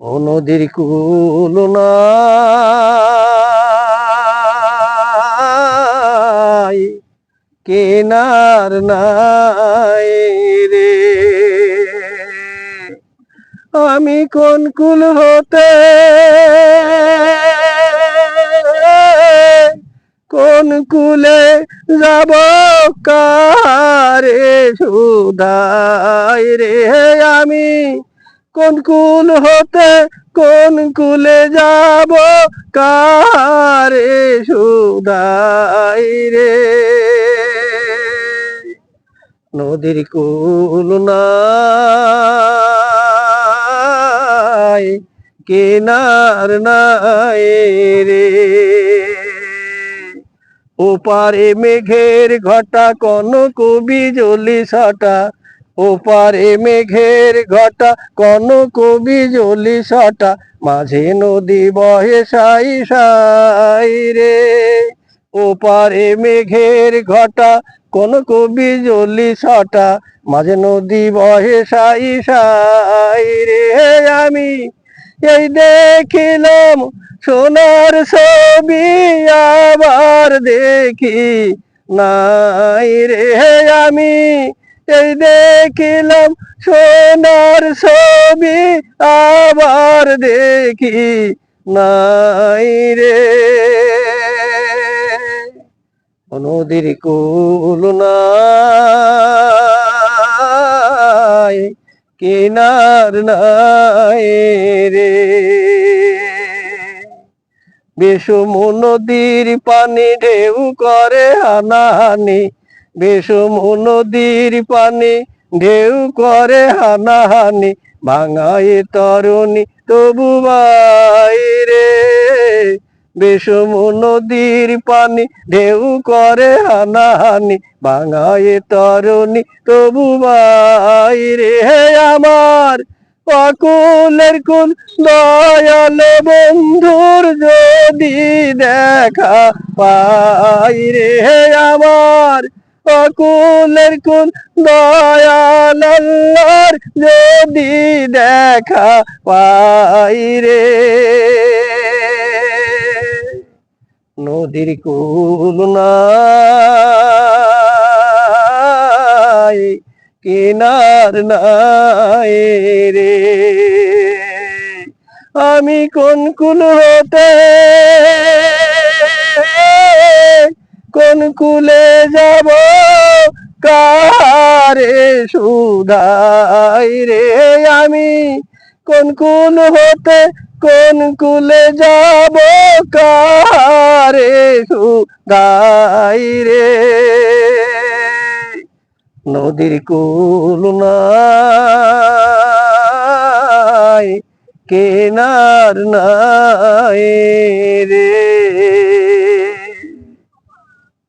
ও নদীর কূল নাই, কেনার নাই রে। আমি কোন কুল হতে কোন কুলে যাব কারে সুধাই রে। আমি কোন কুল হতে কোন কুলে যাব কারে সুধাই রে। নদীর কুল নাই, কেনার নাই রে। ওপারে মেঘের ঘটা কনক বিজলি সাটা, ওপারে মেঘের ঘটা কনক বিজলি সাটা, মাঝে নদী বহে সাই সাই রে। ওপারে মেঘের ঘটা কনক বিজলি সাটা, মাঝে নদী বহে সাই সাই রে। আমি এই দেখিলাম সোনার ছবি আবার দেখি নাই রে। আমি এই দেখিলাম সোনার ছবি আবার দেখি নাই রে। নদীর কূল নাই, কেনার নাই রে। বিষম নদীর পানি ঢেউ করে হানাহানি, বিষম নদীর পানি ঢেউ করে হানাহানি, ভাঙায় তরুণী তবু বাইরে। বিষম নদীর পানি ঢেউ করে হানাহানি, ভাঙায় তরুণী তবু বাইরে। আমার অকুলের কুল দয়াল বন্ধুর যদি দেখা পাই রে। আমার অকুলের কুল দয়াল আল্লাহর যদি দেখা পাই রে। নদীর কূল নাই, কেনার নাই রে। আমি কোন কুল হতে কোন কুলে যাব কারে সুধাই রে। আমি কোন কুল হতে কোন কুলে যাব কারে সুধাই রে। নদীর কূল নাই, কেনার নাই রে।